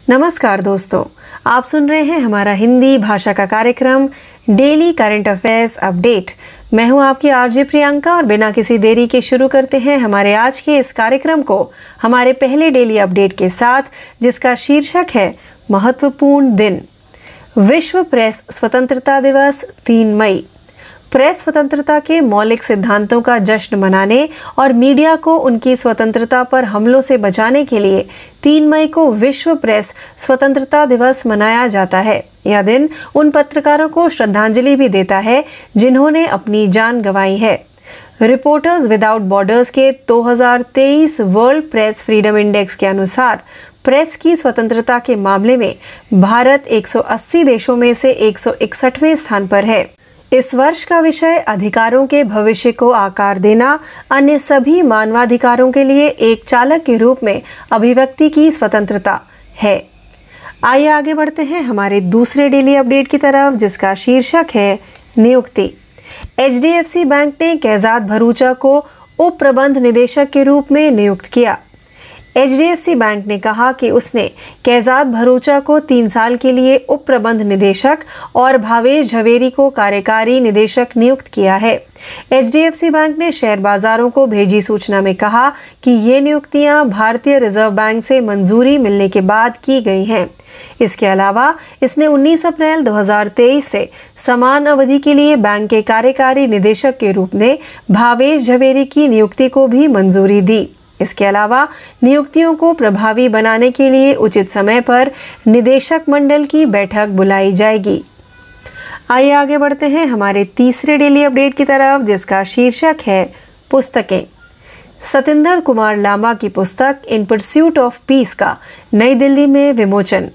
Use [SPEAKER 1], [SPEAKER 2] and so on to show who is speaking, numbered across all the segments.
[SPEAKER 1] नमस्कार दोस्तों, आप सुन रहे हैं हमारा हिंदी भाषा का कार्यक्रम डेली करंट अफेयर्स अपडेट। मैं हूं आपकी आरजे प्रियंका और बिना किसी देरी के शुरू करते हैं हमारे आज के इस कार्यक्रम को हमारे पहले डेली अपडेट के साथ, जिसका शीर्षक है महत्वपूर्ण दिन। विश्व प्रेस स्वतंत्रता दिवस 3 मई। प्रेस स्वतंत्रता के मौलिक सिद्धांतों का जश्न मनाने और मीडिया को उनकी स्वतंत्रता पर हमलों से बचाने के लिए 3 मई को विश्व प्रेस स्वतंत्रता दिवस मनाया जाता है। यह दिन उन पत्रकारों को श्रद्धांजलि भी देता है जिन्होंने अपनी जान गंवाई है। रिपोर्टर्स विदाउट बॉर्डर्स के 2023 वर्ल्ड प्रेस फ्रीडम इंडेक्स के अनुसार प्रेस की स्वतंत्रता के मामले में भारत 180 देशों में से 161वें स्थान पर है। इस वर्ष का विषय अधिकारों के भविष्य को आकार देना, अन्य सभी मानवाधिकारों के लिए एक चालक के रूप में अभिव्यक्ति की स्वतंत्रता है। आइए आगे बढ़ते हैं हमारे दूसरे डेली अपडेट की तरफ, जिसका शीर्षक है नियुक्ति। HDFC बैंक ने कैजात भरूचा को उप प्रबंध निदेशक के रूप में नियुक्त किया। HDFC बैंक ने कहा कि उसने कैजात भरूचा को 3 साल के लिए उप प्रबंध निदेशक और भावेश झवेरी को कार्यकारी निदेशक नियुक्त किया है। HDFC बैंक ने शेयर बाजारों को भेजी सूचना में कहा कि ये नियुक्तियां भारतीय रिजर्व बैंक से मंजूरी मिलने के बाद की गई हैं। इसके अलावा इसने 19 अप्रैल 2023 से समान अवधि के लिए बैंक के कार्यकारी निदेशक के रूप में भावेश झवेरी की नियुक्ति को भी मंजूरी दी। इसके अलावा नियुक्तियों को प्रभावी बनाने के लिए उचित समय पर निदेशक मंडल की बैठक बुलाई जाएगी। आइए आगे बढ़ते हैं हमारे तीसरे डेली अपडेट की तरफ, जिसका शीर्षक है पुस्तकें। सतिंदर कुमार लांबा की पुस्तक इन परस्यूट ऑफ पीस का नई दिल्ली में विमोचन।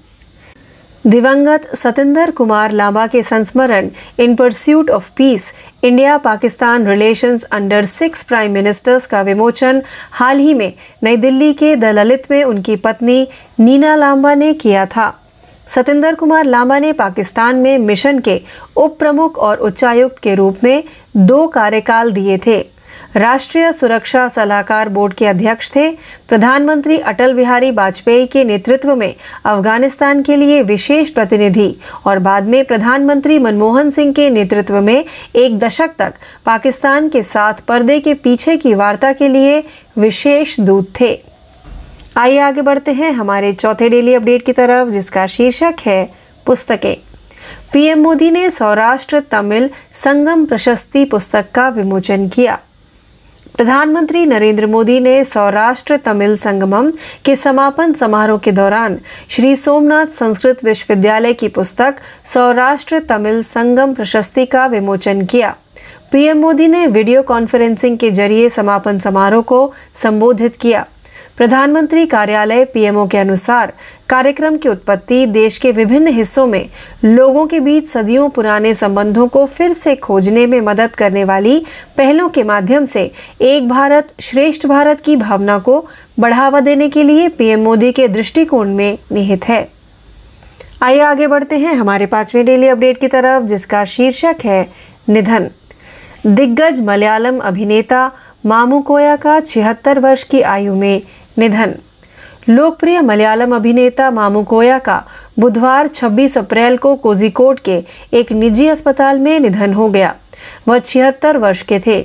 [SPEAKER 1] दिवंगत सतिंदर कुमार लांबा के संस्मरण in pursuit of peace India Pakistan relations under 6 prime ministers का विमोचन हाल ही में नई दिल्ली के द ललित में उनकी पत्नी नीना लांबा ने किया था। सतिंदर कुमार लांबा ने पाकिस्तान में मिशन के उप प्रमुख और उच्चायुक्त के रूप में 2 कार्यकाल दिए थे। राष्ट्रीय सुरक्षा सलाहकार बोर्ड के अध्यक्ष थे। प्रधानमंत्री अटल बिहारी वाजपेयी के नेतृत्व में अफगानिस्तान के लिए विशेष प्रतिनिधि और बाद में प्रधानमंत्री मनमोहन सिंह के नेतृत्व में 1 दशक तक पाकिस्तान के साथ पर्दे के पीछे की वार्ता के लिए विशेष दूत थे। आइए आगे बढ़ते हैं हमारे चौथे डेली अपडेट की तरफ, जिसका शीर्षक है पुस्तकें। पीएम मोदी ने सौराष्ट्र तमिल संगम प्रशस्ति पुस्तक का विमोचन किया। प्रधानमंत्री नरेंद्र मोदी ने सौराष्ट्र तमिल संगमम के समापन समारोह के दौरान श्री सोमनाथ संस्कृत विश्वविद्यालय की पुस्तक सौराष्ट्र तमिल संगम प्रशस्ति का विमोचन किया। पीएम मोदी ने वीडियो कॉन्फ्रेंसिंग के जरिए समापन समारोह को संबोधित किया। प्रधानमंत्री कार्यालय पीएमओ के अनुसार कार्यक्रम की उत्पत्ति देश के विभिन्न हिस्सों में लोगों के बीच सदियों पुराने संबंधों को फिर से खोजने में मदद करने वाली पहलों के माध्यम से एक भारत श्रेष्ठ भारत की भावना को बढ़ावा देने के लिए पीएम मोदी के दृष्टिकोण में निहित है। आइए आगे बढ़ते हैं हमारे 5वें डेली अपडेट की तरफ, जिसका शीर्षक है निधन। दिग्गज मलयालम अभिनेता मामुकोया का 76 वर्ष की आयु में निधन। लोकप्रिय मलयालम अभिनेता मामुकोया का बुधवार 26 अप्रैल को कोझिकोड के एक निजी अस्पताल में निधन हो गया। वह 76 वर्ष के थे।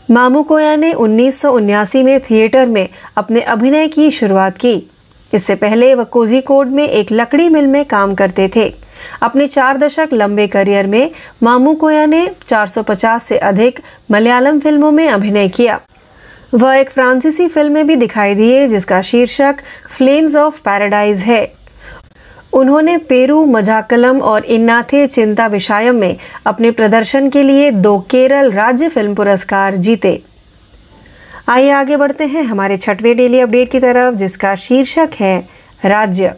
[SPEAKER 1] मामुकोया ने 1979 में थिएटर में अपने अभिनय की शुरुआत की। इससे पहले वह कोझिकोड में एक लकड़ी मिल में काम करते थे। अपने 4 दशक लंबे करियर में मामुकोया ने 450 से अधिक मलयालम फिल्मों में अभिनय किया। वह एक फ्रांसीसी फिल्म में भी दिखाई दिए जिसका शीर्षक फ्लेम्स ऑफ पैराडाइज है। उन्होंने पेरू मजाकलम और इन्नाथे चिंता विषायम में अपने प्रदर्शन के लिए 2 केरल राज्य फिल्म पुरस्कार जीते। आइए आगे बढ़ते हैं हमारे 6वें डेली अपडेट की तरफ, जिसका शीर्षक है राज्य।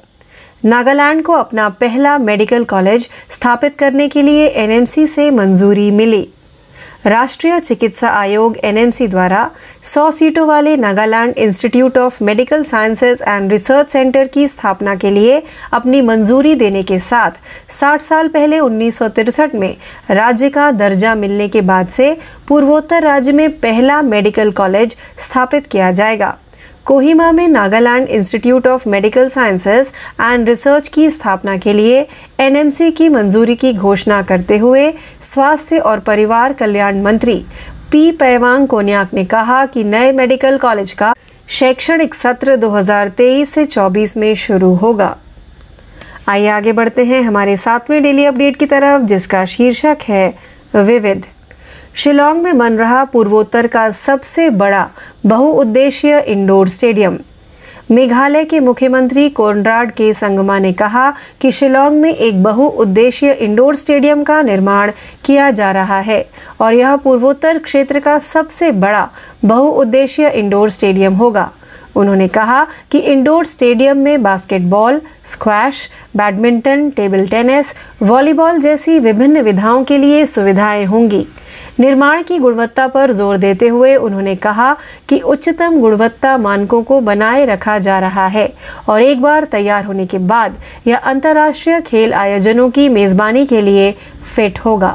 [SPEAKER 1] नागालैंड को अपना पहला मेडिकल कॉलेज स्थापित करने के लिए एनएमसी से मंजूरी मिली। राष्ट्रीय चिकित्सा आयोग एनएमसी द्वारा 100 सीटों वाले Nagaland institute of medical sciences and research centre की स्थापना के लिए अपनी मंजूरी देने के साथ 60 साल पहले 1963 में राज्य का दर्जा मिलने के बाद से पूर्वोत्तर राज्य में पहला मेडिकल कॉलेज स्थापित किया जाएगा। कोहिमा में Nagaland institute of medical sciences and research की स्थापना के लिए एनएमसी की मंजूरी की घोषणा करते हुए स्वास्थ्य और परिवार कल्याण मंत्री पी पैवांग कोन्याक ने कहा कि नए मेडिकल कॉलेज का शैक्षणिक सत्र 2023 से 24 में शुरू होगा। आइए आगे बढ़ते हैं हमारे 7वें डेली अपडेट की तरफ, जिसका शीर्षक है विविध। शिलांग में बन रहा पूर्वोत्तर का सबसे बड़ा बहुउद्देशीय इंडोर स्टेडियम। मेघालय के मुख्यमंत्री कोनराड के संगमा ने कहा कि शिलांग में एक बहुउद्देशीय इंडोर स्टेडियम का निर्माण किया जा रहा है और यह पूर्वोत्तर क्षेत्र का सबसे बड़ा बहुउद्देशीय इंडोर स्टेडियम होगा। उन्होंने कहा कि इंडोर स्टेडियम में basketball, squash, badminton, table tennis, volleyball जैसी विभिन्न विधाओं के लिए सुविधाएं होंगी। निर्माण की गुणवत्ता पर जोर देते हुए उन्होंने कहा कि उच्चतम गुणवत्ता मानकों को बनाए रखा जा रहा है और एक बार तैयार होने के बाद यह अंतर्राष्ट्रीय खेल आयोजनों की मेजबानी के लिए फिट होगा।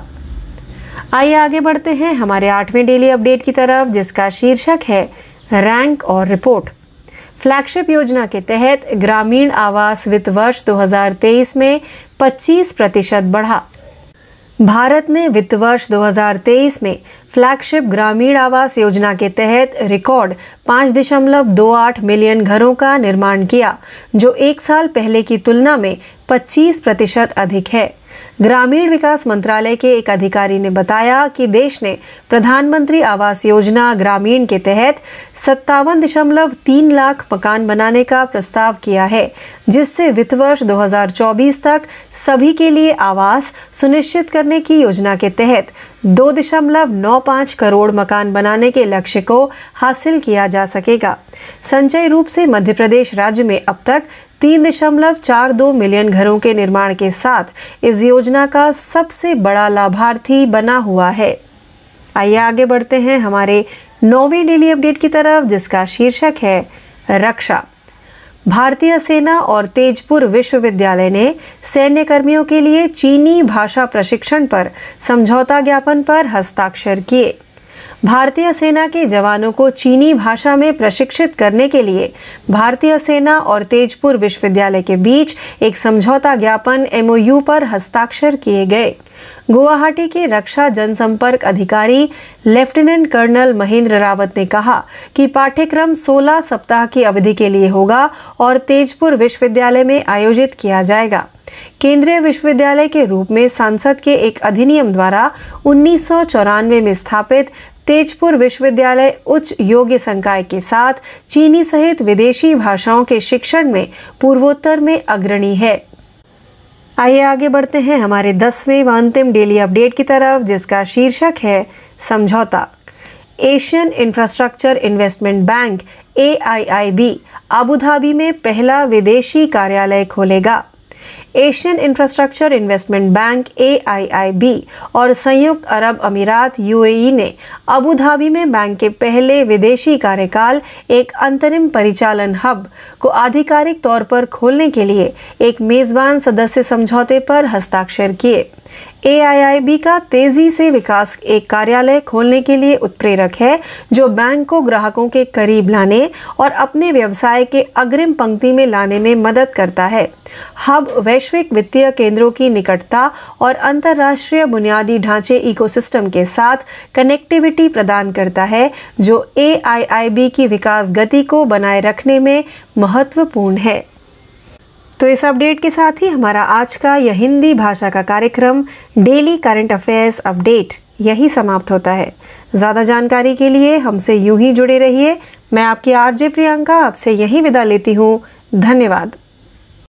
[SPEAKER 1] आइए आगे बढ़ते हैं हमारे 8वें डेली अपडेट की तरफ, जिसका शीर्षक है रैंक और रिपोर्ट। फ्लैगशिप योजना के तहत ग्रामीण आवास वित्त वर्ष 2023 में 25% बढ़ा। भारत ने वित्त वर्ष 2023 में फ्लैगशिप ग्रामीण आवास योजना के तहत रिकॉर्ड 5.28 मिलियन घरों का निर्माण किया, जो एक साल पहले की तुलना में 25% अधिक है। ग्रामीण विकास मंत्रालय के एक अधिकारी ने बताया कि देश ने प्रधानमंत्री आवास योजना ग्रामीण के तहत 57.3 लाख मकान बनाने का प्रस्ताव किया है, जिससे वित्त वर्ष 2024 तक सभी के लिए आवास सुनिश्चित करने की योजना के तहत 2.95 करोड़ मकान बनाने के लक्ष्य को हासिल किया जा सकेगा। संचयी रूप से मध्य प्रदेश राज्य में अब तक 3.42 मिलियन घरों के निर्माण के साथ इस योजना का सबसे बड़ा लाभार्थी बना हुआ है। आइए आगे बढ़ते हैं हमारे 9वें डेली अपडेट की तरफ, जिसका शीर्षक है रक्षा। भारतीय सेना और तेजपुर विश्वविद्यालय ने सैन्य कर्मियों के लिए चीनी भाषा प्रशिक्षण पर समझौता ज्ञापन पर हस्ताक्षर किए। भारतीय सेना के जवानों को चीनी भाषा में प्रशिक्षित करने के लिए भारतीय सेना और तेजपुर विश्वविद्यालय के बीच एक समझौता ज्ञापन MOU पर हस्ताक्षर किए गए। गुवाहाटी के रक्षा जनसंपर्क अधिकारी लेफ्टिनेंट कर्नल महेंद्र रावत ने कहा कि पाठ्यक्रम 16 सप्ताह की अवधि के लिए होगा और तेजपुर विश्वविद्यालय में आयोजित किया जाएगा। केंद्रीय विश्वविद्यालय के रूप में संसद के एक अधिनियम द्वारा 1994 में स्थापित तेजपुर विश्वविद्यालय उच्च योग्य संकाय के साथ चीनी सहित विदेशी भाषाओं के शिक्षण में पूर्वोत्तर में अग्रणी है। आइए आगे बढ़ते हैं हमारे 10वें व अंतिम डेली अपडेट की तरफ, जिसका शीर्षक है समझौता। Asian infrastructure investment bank AIIB Abu Dhabi में पहला विदेशी कार्यालय खोलेगा। Asian infrastructure investment bank AIIB और संयुक्त अरब अमीरात UAE ने अबू धाबी में बैंक के पहले विदेशी कार्यकाल एक अंतरिम परिचालन हब को आधिकारिक तौर पर खोलने के लिए एक मेजबान सदस्य समझौते पर हस्ताक्षर किए। AIIB का तेजी से विकास एक कार्यालय खोलने के लिए उत्प्रेरक है, जो बैंक को ग्राहकों के करीब लाने और अपने व्यवसाय के अग्रिम पंक्ति में लाने में मदद करता है। हब वैश्विक वित्तीय केंद्रों की निकटता और अंतर्राष्ट्रीय बुनियादी ढांचे इकोसिस्टम के साथ कनेक्टिविटी प्रदान करता है, जो AIIB की विकास गति को बनाए रखने में महत्वपूर्ण है। तो इस अपडेट के साथ ही हमारा आज का यह हिंदी भाषा का कार्यक्रम डेली करंट अफेयर्स अपडेट यही समाप्त होता है। ज़्यादा जानकारी के लिए हमसे यूं ही जुड़े रहिए। मैं आपकी RJ प्रियंका आपसे यही विदा लेती हूँ। धन्यवाद।